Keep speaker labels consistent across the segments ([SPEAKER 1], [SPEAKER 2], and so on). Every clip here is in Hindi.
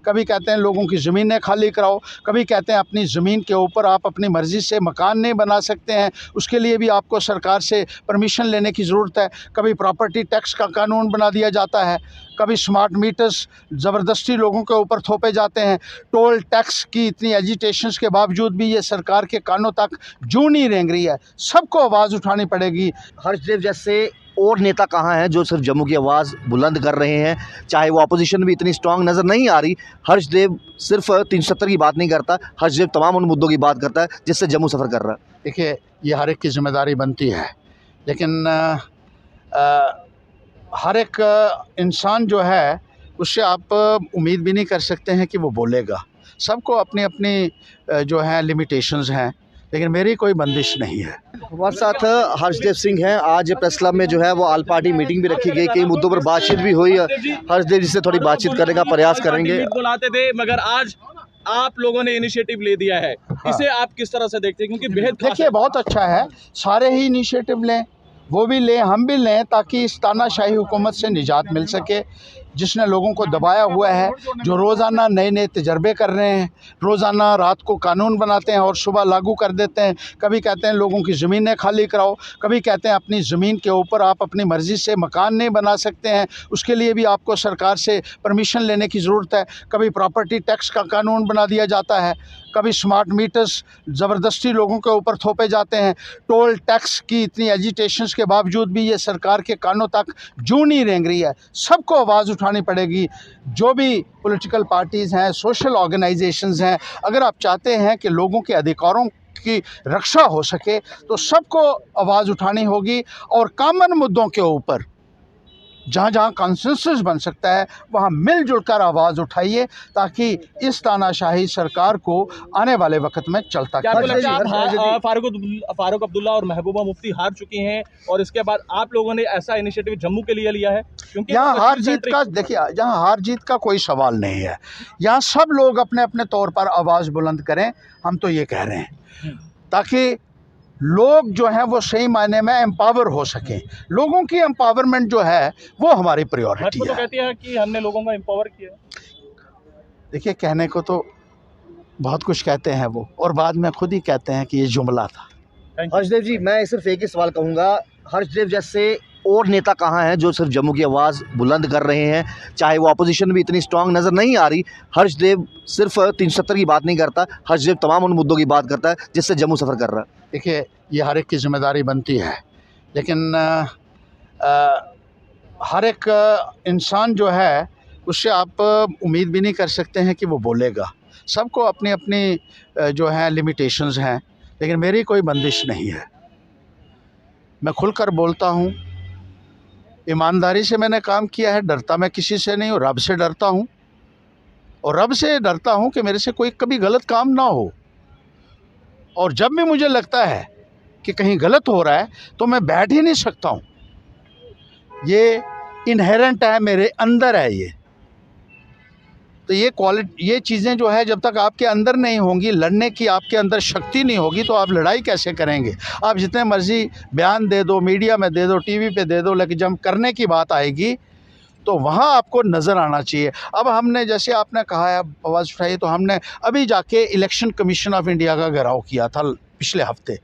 [SPEAKER 1] कभी कहते हैं लोगों की ज़मीनें खाली कराओ, कभी कहते हैं अपनी ज़मीन के ऊपर आप अपनी मर्ज़ी से मकान नहीं बना सकते हैं, उसके लिए भी आपको सरकार से परमिशन लेने की ज़रूरत है। कभी प्रॉपर्टी टैक्स का कानून बना दिया जाता है, कभी स्मार्ट मीटर्स ज़बरदस्ती लोगों के ऊपर थोपे जाते हैं। टोल टैक्स की इतनी एजिटेशंस के बावजूद भी ये सरकार के कानों तक जूं नहीं रेंग रही है। सबको आवाज़ उठानी पड़ेगी।
[SPEAKER 2] हर्षदेव जैसे और नेता कहाँ हैं जो सिर्फ जम्मू की आवाज़ बुलंद कर रहे हैं? चाहे वो अपोजिशन भी इतनी स्ट्रांग नज़र नहीं आ रही, हर्षदेव सिर्फ 370 की बात नहीं करता, हर्षदेव तमाम उन मुद्दों की बात करता है जिससे जम्मू सफ़र कर रहा है।
[SPEAKER 1] देखिए, ये हर एक की जिम्मेदारी बनती है, लेकिन हर एक इंसान जो है उससे आप उम्मीद भी नहीं कर सकते हैं कि वो बोलेगा। सबको अपनी अपनी जो है लिमिटेशंस हैं, लेकिन मेरी कोई बंदिश नहीं है।
[SPEAKER 2] हमारे साथ हर्षदेव सिंह हैं। आज प्रेस क्लब में जो है वो ऑल पार्टी मीटिंग भी रखी गई, कई मुद्दों पर बातचीत भी हुई। हर्षदेव जी से थोड़ी बातचीत करने का प्रयास करेंगे।
[SPEAKER 3] बुलाते थे मगर आज आप लोगों ने इनिशिएटिव ले दिया है।
[SPEAKER 1] हाँ।
[SPEAKER 3] इसे आप किस तरह से देखते हैं? क्योंकि बेहद
[SPEAKER 1] देखिए, बहुत अच्छा है, सारे ही इनिशिएटिव लें, वो भी लें, हम भी लें, ताकि इस तानाशाही हुकूमत से निजात मिल सके जिसने लोगों को दबाया हुआ है, जो रोज़ाना नए नए तजर्बे कर रहे हैं, रोज़ाना रात को कानून बनाते हैं और सुबह लागू कर देते हैं। कभी कहते हैं लोगों की ज़मीनें खाली कराओ, कभी कहते हैं अपनी ज़मीन के ऊपर आप अपनी मर्ज़ी से मकान नहीं बना सकते हैं, उसके लिए भी आपको सरकार से परमिशन लेने की ज़रूरत है। कभी प्रॉपर्टी टैक्स का कानून बना दिया जाता है, कभी स्मार्ट मीटर्स ज़बरदस्ती लोगों के ऊपर थोपे जाते हैं। टोल टैक्स की इतनी एजिटेशंस के बावजूद भी ये सरकार के कानों तक जूं नहीं रेंग रही है। सबको आवाज़ उठानी पड़ेगी। जो भी पॉलिटिकल पार्टीज़ हैं, सोशल ऑर्गेनाइजेशंस हैं, अगर आप चाहते हैं कि लोगों के अधिकारों की रक्षा हो सके तो सबको आवाज़ उठानी होगी और कॉमन मुद्दों के ऊपर जहाँ जहाँ कंसेंसस बन सकता है वहाँ मिलजुल कर आवाज़ उठाइए, ताकि इस तानाशाही सरकार को आने वाले वक्त में चलता
[SPEAKER 3] क्या आपको लगता है आप फारूक अब्दुल्ला और महबूबा मुफ्ती हार चुकी हैं और इसके बाद आप लोगों ने ऐसा इनिशिएटिव जम्मू के लिए लिया है? क्योंकि
[SPEAKER 1] यहाँ हार जीत का, देखिए, यहाँ हार जीत का कोई सवाल नहीं है। यहाँ सब लोग अपने अपने तौर पर आवाज़ बुलंद करें, हम तो ये कह रहे हैं, ताकि लोग जो हैं वो सही मायने में एम्पावर हो सकें। लोगों की एम्पावरमेंट जो है वो हमारी प्रायोरिटी है।
[SPEAKER 3] तो कहती है कि हमने लोगों को एम्पावर किया।
[SPEAKER 1] देखिए, कहने को तो बहुत कुछ कहते हैं वो, और बाद में खुद ही कहते हैं कि ये जुमला था।
[SPEAKER 2] हर्षदेव जी, मैं सिर्फ एक ही सवाल कहूँगा, हर्षदेव जैसे और नेता कहाँ हैं जो सिर्फ जम्मू की आवाज़ बुलंद कर रहे हैं? चाहे वो अपोजिशन भी इतनी स्ट्रांग नज़र नहीं आ रही, हर्षदेव सिर्फ 370 की बात नहीं करता, हर्षदेव तमाम उन मुद्दों की बात करता है जिससे जम्मू सफ़र कर रहा है।
[SPEAKER 1] देखिए, ये हर एक की जिम्मेदारी बनती है, लेकिन हर एक इंसान जो है उससे आप उम्मीद भी नहीं कर सकते हैं कि वो बोलेगा। सबको अपनी अपनी जो है लिमिटेशंस हैं, लेकिन मेरी कोई बंदिश नहीं है। मैं खुलकर बोलता हूँ, ईमानदारी से मैंने काम किया है, डरता मैं किसी से नहीं हूँ, रब से डरता हूँ, और रब से डरता हूँ कि मेरे से कोई कभी गलत काम ना हो। और जब भी मुझे लगता है कि कहीं गलत हो रहा है तो मैं बैठ ही नहीं सकता हूँ। ये इनहेरेंट है, मेरे अंदर है ये। तो ये चीज़ें जो है जब तक आपके अंदर नहीं होंगी, लड़ने की आपके अंदर शक्ति नहीं होगी, तो आप लड़ाई कैसे करेंगे? आप जितने मर्ज़ी बयान दे दो, मीडिया में दे दो, टीवी पे दे दो, लेकिन जब करने की बात आएगी तो वहाँ आपको नज़र आना चाहिए। अब हमने, जैसे आपने कहा है आवाज़ उठाई, तो हमने अभी जाके इलेक्शन कमीशन ऑफ इंडिया का घेराव किया था पिछले हफ्ते,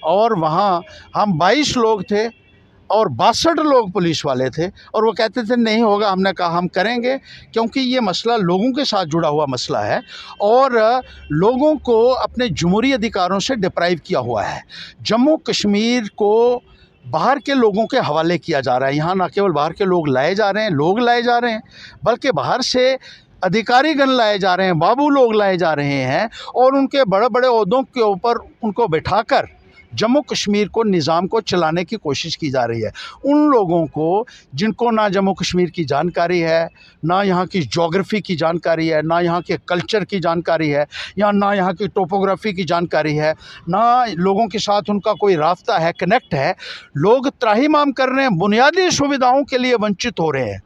[SPEAKER 1] और वहाँ हम 22 लोग थे और 62 लोग पुलिस वाले थे, और वो कहते थे नहीं होगा। हमने कहा हम करेंगे, क्योंकि ये मसला लोगों के साथ जुड़ा हुआ मसला है और लोगों को अपने जमहूरी अधिकारों से डिप्राइव किया हुआ है। जम्मू कश्मीर को बाहर के लोगों के हवाले किया जा रहा है। यहाँ ना केवल बाहर के लोग लाए जा रहे हैं, बल्कि बाहर से अधिकारीगण लाए जा रहे हैं, बाबू लोग लाए जा रहे हैं, और उनके बड़े बड़े ओहदों के ऊपर उनको बिठाकर जम्मू कश्मीर को, निज़ाम को चलाने की कोशिश की जा रही है। उन लोगों को जिनको ना जम्मू कश्मीर की जानकारी है, ना यहाँ की ज्योग्राफी की जानकारी है, ना यहाँ के कल्चर की जानकारी है, या ना यहाँ की टोपोग्राफी की जानकारी है, ना लोगों के साथ उनका कोई रास्ता है, कनेक्ट है, लोग त्राहिमाम कर रहे हैं, बुनियादी सुविधाओं के लिए वंचित हो रहे हैं,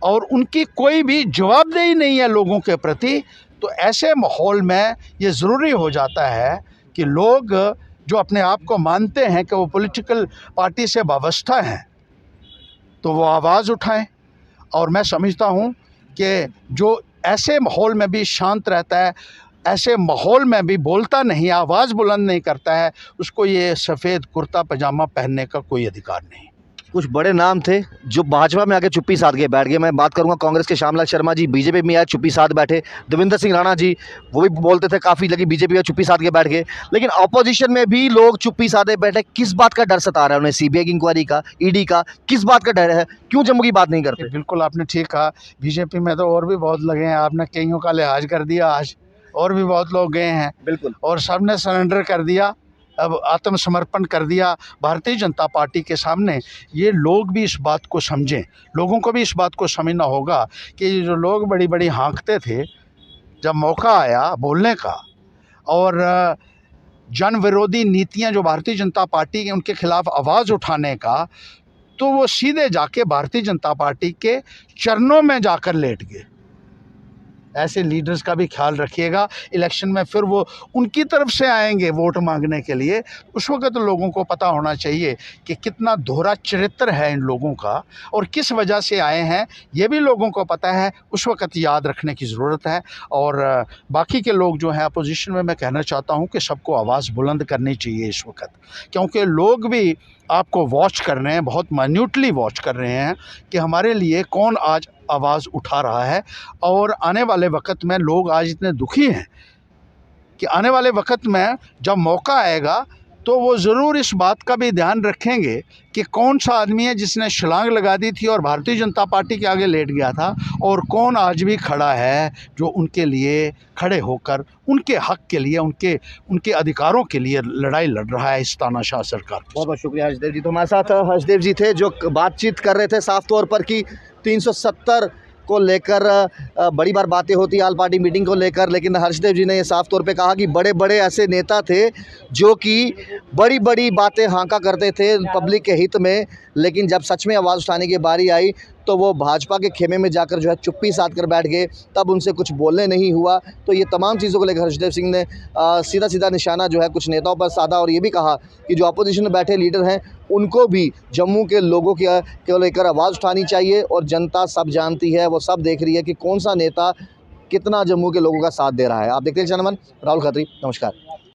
[SPEAKER 1] और उनकी कोई भी जवाबदेही नहीं है लोगों के प्रति। तो ऐसे माहौल में ये ज़रूरी हो जाता है कि लोग जो अपने आप को मानते हैं कि वो पॉलिटिकल पार्टी से वाबस्ता हैं, तो वो आवाज़ उठाएं। और मैं समझता हूँ कि जो ऐसे माहौल में भी शांत रहता है, ऐसे माहौल में भी बोलता नहीं, आवाज़ बुलंद नहीं करता है, उसको ये सफ़ेद कुर्ता पजामा पहनने का कोई अधिकार नहीं।
[SPEAKER 2] कुछ बड़े नाम थे जो भाजपा में आके चुप्पी साध के बैठ गए। मैं बात करूंगा कांग्रेस के श्यामलाल शर्मा जी, बीजेपी में आए चुप्पी साध बैठे। देवेंद्र सिंह राणा जी, वो भी बोलते थे काफ़ी, लेकिन बीजेपी में चुप्पी साध के बैठ गए। लेकिन ऑपोजिशन में भी लोग चुप्पी साधे बैठे। किस बात का डर सता रहा है उन्हें? सीबीआई की इंक्वायरी का, ईडी का, किस बात का डर है? क्यों जम्मू की बात नहीं करते?
[SPEAKER 1] बिल्कुल आपने ठीक कहा, बीजेपी में तो और भी बहुत लगे हैं, आपने कईयों का लिहाज कर दिया आज, और भी बहुत लोग गए हैं
[SPEAKER 2] बिल्कुल।
[SPEAKER 1] और सब ने सरेंडर कर दिया, अब आत्मसमर्पण कर दिया भारतीय जनता पार्टी के सामने। ये लोग भी इस बात को समझें, लोगों को भी इस बात को समझना होगा कि जो लोग बड़ी बड़ी हाँकते थे, जब मौका आया बोलने का और जन विरोधी नीतियां जो भारतीय जनता पार्टी के उनके खिलाफ आवाज़ उठाने का, तो वो सीधे जाके भारतीय जनता पार्टी के चरणों में जाकर लेट गए। ऐसे लीडर्स का भी ख्याल रखिएगा, इलेक्शन में फिर वो उनकी तरफ से आएंगे वोट मांगने के लिए। उस वक्त तो लोगों को पता होना चाहिए कि कितना दोहरा चरित्र है इन लोगों का और किस वजह से आए हैं, ये भी लोगों को पता है। उस वक्त याद रखने की ज़रूरत है। और बाकी के लोग जो हैं अपोजिशन में, मैं कहना चाहता हूँ कि सबको आवाज़ बुलंद करनी चाहिए इस वक्त, क्योंकि लोग भी आपको वॉच कर रहे हैं, बहुत माइन्यूटली वॉच कर रहे हैं कि हमारे लिए कौन आज आवाज़ उठा रहा है। और आने वाले वक्त में लोग आज इतने दुखी हैं कि आने वाले वक्त में जब मौका आएगा तो वो ज़रूर इस बात का भी ध्यान रखेंगे कि कौन सा आदमी है जिसने छलांग लगा दी थी और भारतीय जनता पार्टी के आगे लेट गया था, और कौन आज भी खड़ा है जो उनके लिए खड़े होकर उनके हक के लिए, उनके अधिकारों के लिए लड़ाई लड़ रहा है इस तानाशाह सरकार।
[SPEAKER 2] बहुत बहुत शुक्रिया हर्षदेव जी। तो हमारे साथ हर्षदेव जी थे जो बातचीत कर रहे थे साफ तौर पर कि 370 को लेकर बड़ी बार बातें होती आल पार्टी मीटिंग को लेकर, लेकिन हर्षदेव जी ने ये साफ तौर पे कहा कि बड़े बड़े ऐसे नेता थे जो कि बड़ी बड़ी बातें हाँका करते थे पब्लिक के हित में, लेकिन जब सच में आवाज़ उठाने की बारी आई तो वो भाजपा के खेमे में जाकर जो है चुप्पी साध कर बैठ गए, तब उनसे कुछ बोलने नहीं हुआ। तो ये तमाम चीज़ों को लेकर हर्षदेव सिंह ने सीधा सीधा निशाना जो है कुछ नेताओं पर साधा और ये भी कहा कि जो अपोजिशन में बैठे लीडर हैं उनको भी जम्मू के लोगों के लेकर आवाज़ उठानी चाहिए, और जनता सब जानती है, वो सब देख रही है कि कौन सा नेता कितना जम्मू के लोगों का साथ दे रहा है। आप देखते हैं चैनल राहुल खत्री, नमस्कार।